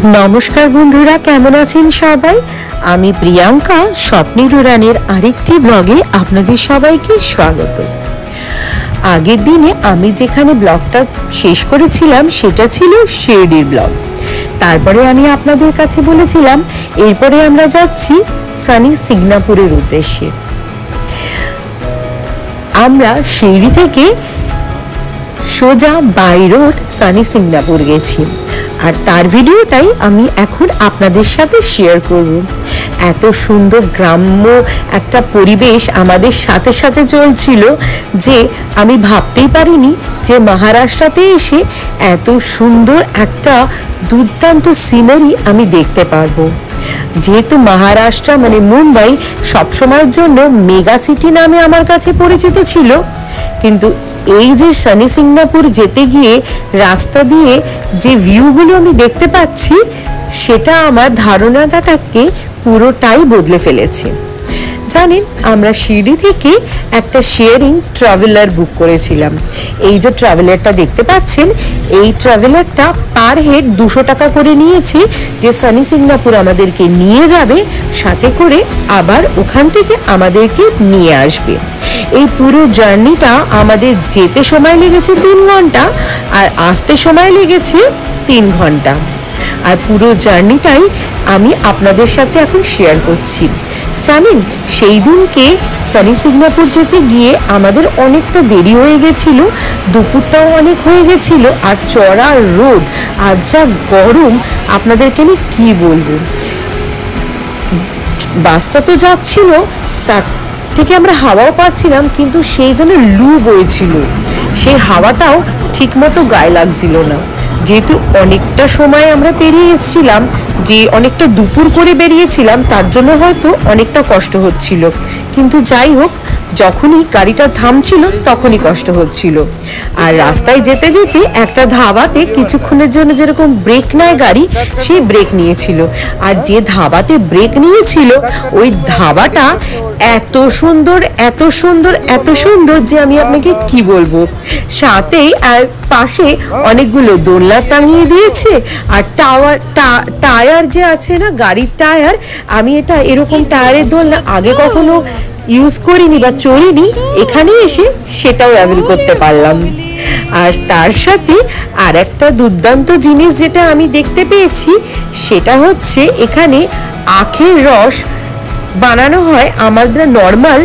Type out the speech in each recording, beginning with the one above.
नमस्कार बंधुरा केमन आছেন सबाई आमी प्रियंका स्वप्निल उड़ानेर आरेकटी ब्लगे आपनादेर सबाइके स्वागत। आगेर दिने आमी जेखाने ब्लगटा शेष करेछिलाम सेटा छिलो शिरडिर ब्लग। तारपरे आमी आपनादेर काछे बोलेछिलाम एरपरे आमरा जाচ্ছি सानी सिंगापुरेर उद्देश्ये। आमरा शिरडी थेके सोजा बाई रोड सानी सिंगापुर गेছি আর তার ভিডিওটাই আমি এখন আপনাদের সাথে শেয়ার করব। এত সুন্দর গ্রাম্য একটা পরিবেশ আমাদের সাথে সাথে চলছিল যে আমি ভাবতেই পারিনি যে মহারাষ্ট্রতে এসে এত সুন্দর একটা দুর্দান্ত সিনারি আমি দেখতে পারবো। যেহেতু মহারাষ্ট্র মানে মুম্বাই সবসময়ের জন্য মেগা সিটি নামে আমার কাছে পরিচিত ছিল, কিন্তু এই যে সানি সিঙ্গাপুর যেতে গিয়ে রাস্তা দিয়ে যে ভিউগুলো আমি দেখতে পাচ্ছি সেটা আমার ধারণাটাকে পুরোটাই বদলে ফেলেছে। জানেন, আমরা শিরডি থেকে একটা শেয়ারিং ট্রাভেলার বুক করেছিলাম। এই যে ট্রাভেলারটা দেখতে পাচ্ছেন, এই ট্রাভেলারটা পার হেড 200 টাকা করে নিয়েছে, যে সানি সিঙ্গাপুর আমাদেরকে নিয়ে যাবে, সাথে করে আবার ওখান থেকে আমাদেরকে নিয়ে আসবে। এই পুরো জার্নিটা আমাদের যেতে সময় লেগেছে 3 ঘন্টা আর আসতে সময় লেগেছে 3 ঘন্টা। আর পুরো জার্নিটাই আমি আপনাদের সাথে এখন শেয়ার করছি। জানেন, সেই দিনকে সানি সিঙ্গাপুর যেতে গিয়ে আমাদের অনেকটা দেরি হয়ে গেছিল, দুপুরটাও অনেক হয়ে গেছিল, আর চড়া রোদ আর যা গরম আপনাদেরকে আমি কি বলবো। বাসটা তো যাচ্ছিল, তার থেকে আমরা হাওয়াও পাচ্ছিলাম, কিন্তু সেই যেন লু বইছিল, সেই হাওয়াটাও ঠিকমতো গায়ে লাগছিল না। যেহেতু অনেকটা সময় আমরা পেরিয়ে এসেছিলাম, যে অনেকটা দুপুর করে বেরিয়েছিলাম, তার জন্য হয়তো অনেকটা কষ্ট হচ্ছিল, কিন্তু যাই হোক যখনই গাড়িটা থামছিল তখনই কষ্ট হচ্ছিল। আর রাস্তায় যেতে যেতে একটা ধাবাতে কিছুক্ষণের জন্য যেরকম ব্রেক নেয় গাড়ি, সেই ব্রেক নিয়েছিল। আর যে ধাবাতে ব্রেক নিয়েছিল ওই ধাবাটা এত সুন্দর এত সুন্দর এত সুন্দর যে আমি আপনাকে কি বলবো। সাথেই আর পাশে অনেকগুলো দোলনা টাঙিয়ে দিয়েছে, আর টায়ার যে আছে না, গাড়ির টায়ার, আমি এটা এরকম টায়ারের দোলনা আগে কখনো ইউজ করিনি বা চড়িনি, এখানে এসে সেটাও অ্যাভেল করতে পারলাম। আর তার সাথে আর একটা দুর্দান্ত জিনিস যেটা আমি দেখতে পেয়েছি সেটা হচ্ছে এখানে আখের রস বানানো হয়। আমাদের নর্মাল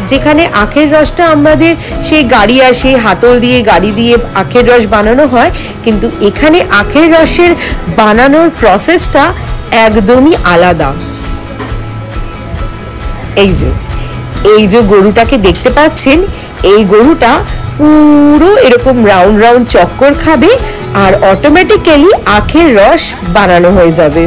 যেখানে আখের রসটা আমাদের সেই গাড়ি আসে, হাতল দিয়ে গাড়ি দিয়ে আখের রস বানানো হয়, কিন্তু এখানে আখের রসের বানানোর প্রসেসটা একদমই আলাদা। এই যে গরুটাকে দেখতে পাচ্ছেন, এই গরুটা পুরো এরকম রাউন্ড রাউন্ড চক্কর খাবে আর অটোমেটিক্যালি আখের রস বানানো হয়ে যাবে।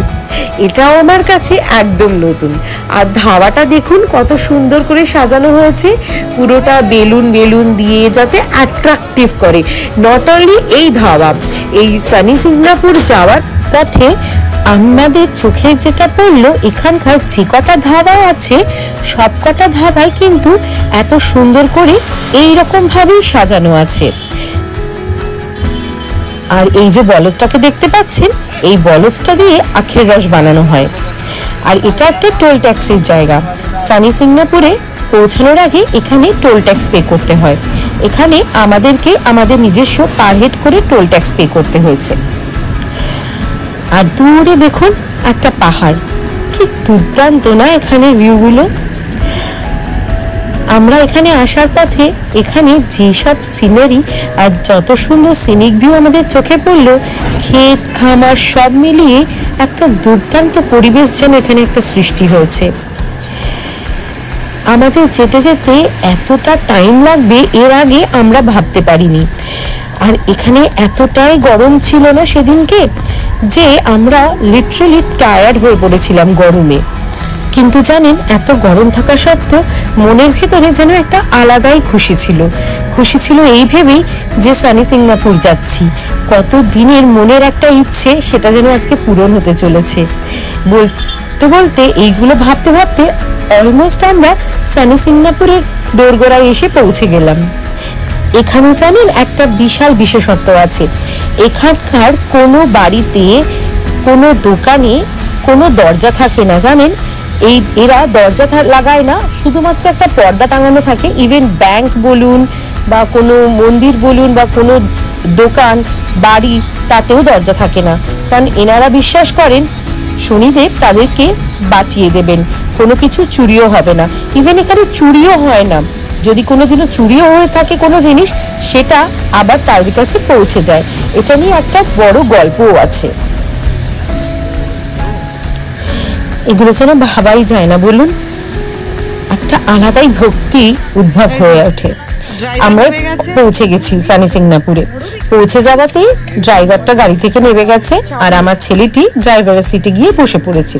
এটাও আমার কাছে একদম নতুন। আর ধাবাটা দেখুন কত সুন্দর করে সাজানো হয়েছে, পুরোটা বেলুন বেলুন দিয়ে যাতে অ্যাট্রাকটিভ করে। নট অনলি এই ধাবা, এই সানি সিঙ্গাপুর যাওয়ার পথে আমাদের চোখে যেটা পড়লো, এখানকার যে কটা ধাবা আছে সব কটা ধাবাই কিন্তু এত সুন্দর করে এইরকম ভাবেই সাজানো আছে। আর এই যে বলদটাকে দেখতে পাচ্ছেন, এই বলদটা দিয়ে আখের রস বানানো হয়। আর এটা একটা টোল ট্যাক্সের জায়গা। সানি সিঙ্গাপুরে পৌঁছানোর আগে এখানে টোল ট্যাক্স পে করতে হয়। এখানে আমাদেরকে আমাদের নিজস্ব পার হেড করে টোল ট্যাক্স পে করতে হয়েছে। আর দূরে দেখুন একটা পাহাড়, কি দুর্দান্ত না এখানের ভিউগুলো। আমরা এখানে আসার পথে এখানে যেসব সিনারি আর যত সুন্দর সিনিক ভিউ আমাদের চোখে পড়লো, ক্ষেত খামার সব মিলিয়ে একটা দুর্দান্ত পরিবেশ যেন এখানে একটা সৃষ্টি হয়েছে। আমাদের যেতে যেতে এতটা টাইম লাগবে এর আগে আমরা ভাবতে পারিনি। আর এখানে এতটাই গরম ছিল না সেদিনকে যে আমরা লিটারালি টায়ার্ড হয়ে পড়েছিলাম গরমে। কিন্তু জানেন, এত গরম থাকা সত্ত্বেও মনের ভেতরে যেন একটা আলাদাই খুশি ছিল এই ভেবেই যে সানি সিঙ্গাপুর যাচ্ছি। কত দিনের মনের একটা ইচ্ছে সেটা যেন আজকে পূরণ হতে চলেছে। বলতে বলতে এইগুলো ভাবতে ভাবতে অলমোস্ট আমরা সানি সিঙ্গাপুরের দোরগোড়ায় এসে পৌঁছে গেলাম। এখানে জানেন একটা বিশাল বিশেষত্ব আছে, এখানকার কোনো বাড়িতে কোনো দোকানে কোনো দরজা থাকে না, জানেন। এরা দরজা লাগায় না, শুধুমাত্র একটা পর্দা টাঙানো থাকে। ইভেন ব্যাংক বলুন বা কোনো মন্দির বলুন বা কোনো দোকান বাড়ি, তাতেও দরজা থাকে না, কারণ এনারা বিশ্বাস করেন শনিদেব তাদেরকে বাঁচিয়ে দেবেন, কোনো কিছু চুরিও হবে না। ইভেন এখানে চুরিও হয় না, যদি কোনোদিনও চুরিও হয়ে থাকে কোনো জিনিস, সেটা আবার তাদের কাছে পৌঁছে যায়। এটা নিয়ে একটা বড় গল্পও আছে। এগুলো যেন ভাবাই যায় না, বলুন, একটা আলাদাই ভক্তি উদ্ভব হয়ে ওঠে। আমরা পৌঁছে গেছি সানি সিংনাপুরে। পৌঁছে যাওয়াতেই ড্রাইভারটা গাড়ি থেকে নেমে গেছে, আর আমার ছেলেটি ড্রাইভারের সিটে গিয়ে বসে পড়েছে।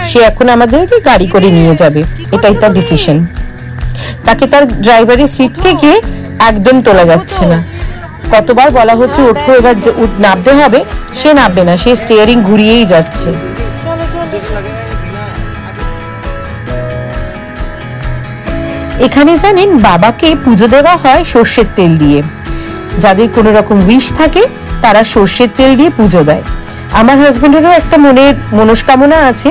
সে এখন আমাদেরকে গাড়ি করে নিয়ে যাবে, এটাই তার ডিসিশন। তাকে তার ড্রাইভারের সিট থেকে একদম তোলা যাচ্ছে না। কতবার বলা হচ্ছে ওঠো, এবার নামতে হবে, সে নামবে না, সে স্টিয়ারিং ঘুরিয়েই যাচ্ছে। এখানে জানেন বাবাকে পুজো দেওয়া হয় সর্ষের তেল দিয়ে। যাদের কোনো রকম উইশ থাকে তারা সর্ষের তেল দিয়ে পুজো দেয়। আমার হাজবেন্ডেরও একটা মনের মনস্কামনা আছে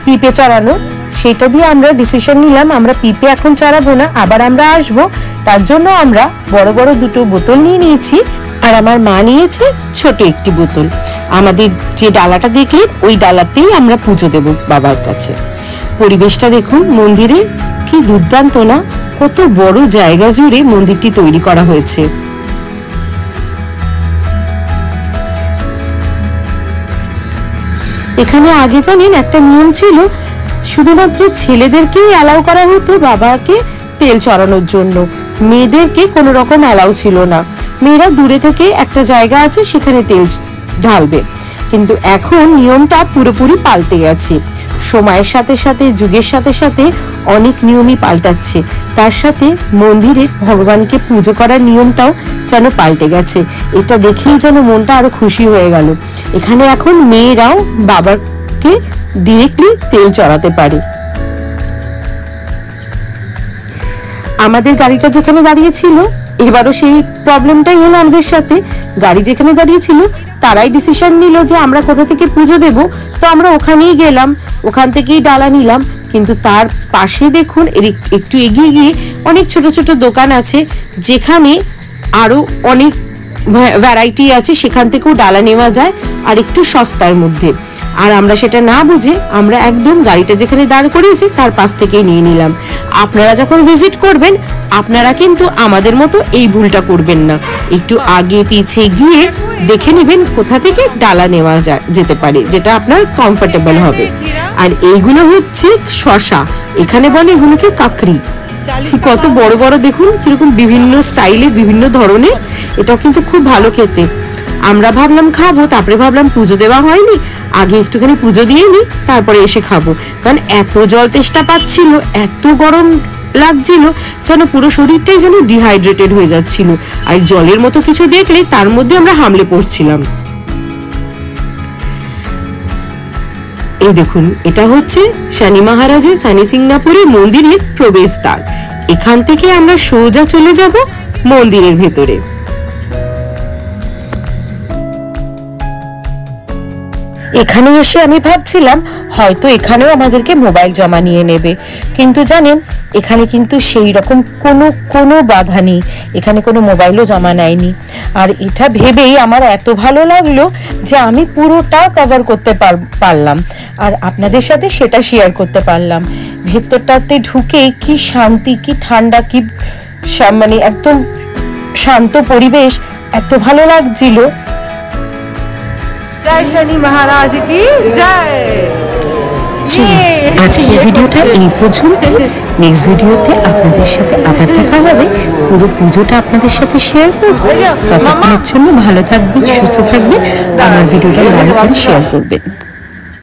পিঁপে চড়ানো, সেটা দিয়ে আমরা ডিসিশন নিলাম আমরা পিঁপে এখন চড়াবো না, আবার আমরা আসবো। তার জন্য আমরা বড় বড় দুটো বোতল নিয়ে নিয়েছি, আর আমার মা নিয়েছে ছোট একটি বোতল। আমাদের যে ডালাটা দেখলেন ওই ডালাতেই আমরা পুজো দেব বাবার কাছে। পরিবেশটা দেখুন মন্দিরের, কি দুর্দান্ত না, কত বড় জায়গা জুড়ে মন্দিরটি তৈরি করা হয়েছে। এখানে আগে জানেন একটা নিয়ম ছিল, শুধুমাত্র ছেলেদেরকেই অ্যালাউ করা হতো বাবাকে তেল চড়ানোর জন্য, মেয়েদেরকে কোনো রকম অ্যালাউ ছিল না। মেয়েরা দূরে থেকে একটা জায়গা আছে সেখানে তেল ঢালবে, কিন্তু এখন নিয়মটা পুরোপুরি পাল্টে গেছে। সময়ের সাথে সাথে, যুগের সাথে সাথে অনেক নিয়মই পাল্টাচ্ছে, তার সাথে মন্দিরের ভগবানকে পুজো করার নিয়মটাও যেন পাল্টে গেছে। এটা দেখেই যেন মনটা আরো খুশি হয়ে গেল। এখানে এখন মেয়েরাও বাবাকে ডিরেক্টলি তেল চড়াতে পারে। আমাদের গাড়িটা যেখানে দাঁড়িয়ে ছিল, এবারও সেই প্রবলেমটাই হলো আমাদের সাথে। গাড়ি যেখানে দাঁড়িয়ে ছিল তারাই ডিসিশন নিল যে আমরা কোথা থেকে পুজো দেব, তো আমরা ওখানেই গেলাম, ওখান থেকেই ডালা নিলাম। কিন্তু তার পাশে দেখুন একটু এগিয়ে গিয়ে অনেক ছোট ছোট দোকান আছে, যেখানে আরো অনেক ভ্যারাইটি আছে, সেখান থেকেও ডালা নেওয়া যায় আর একটু সস্তার মধ্যে। আর আমরা সেটা না বুঝে আমরা একদম গাড়িটা যেখানে দাঁড় করিয়েছি তার পাশ থেকেই নিয়ে নিলাম। আপনারা যখন ভিজিট করবেন আপনারা কিন্তু আমাদের মতো এই ভুলটা করবেন না, একটু আগে পিছে গিয়ে দেখে নেবেন কোথা থেকে ডালা নেওয়া যেতে পারে, যেটা আপনার কমফোর্টেবল হবে। আর এইগুলো হচ্ছে শসা, এখানে বলে এগুলোকে কাকড়ি। কত বড় বড় দেখুন, কিরকম বিভিন্ন স্টাইলে, বিভিন্ন ধরনের। এটাও কিন্তু খুব ভালো খেতে। আমরা ভাবলাম খাবো, তারপরে ভাবলাম পুজো দেওয়া হয়নি, আগে একটুখানি পুজো দিয়ে নি, তারপরে এসে খাবো। কারণ এত জল তেষ্টা পাচ্ছিল, এত গরম লাগছিল, যেন পুরো শরীরটাই যেন ডিহাইড্রেটেড হয়ে যাচ্ছিল। আর জলের মতো কিছু দেখলে তার মধ্যে আমরা হামলে পড়ছিলাম। এই দেখুন, এটা হচ্ছে শনি মহারাজের সানি সিংনাপুরের মন্দিরের প্রবেশদ্বার। এখান থেকে আমরা সোজা চলে যাব মন্দিরের ভেতরে। এখানে এসে আমি ভাবছিলাম হয়তো এখানেও আমাদেরকে মোবাইল জমা নিয়ে নেবে, কিন্তু জানেন এখানে কিন্তু সেই রকম কোনো বাধা নেই, এখানে কোনো মোবাইলও জমা নেয়নি। আর এটা ভেবেই আমার এত ভালো লাগলো যে আমি পুরোটা কভার করতে পারলাম আর আপনাদের সাথে সেটা শেয়ার করতে পারলাম। ভেতরটাতে ঢুকে কি শান্তি, কি ঠান্ডা, কি মানে একদম শান্ত পরিবেশ, এত ভালো লাগছিল। জয় শনি মহারাজ কি জয়। আজকের ভিডিওটা এই পর্যন্ত। নেক্সট ভিডিওতে আপনাদের সাথে আবার দেখা হবে, পুরো পুজোটা আপনাদের সাথে শেয়ার করব। ততক্ষণের জন্য ভালো থাকবেন, সুস্থ থাকবেন, আমার ভিডিওটা লাইক আর শেয়ার করবেন।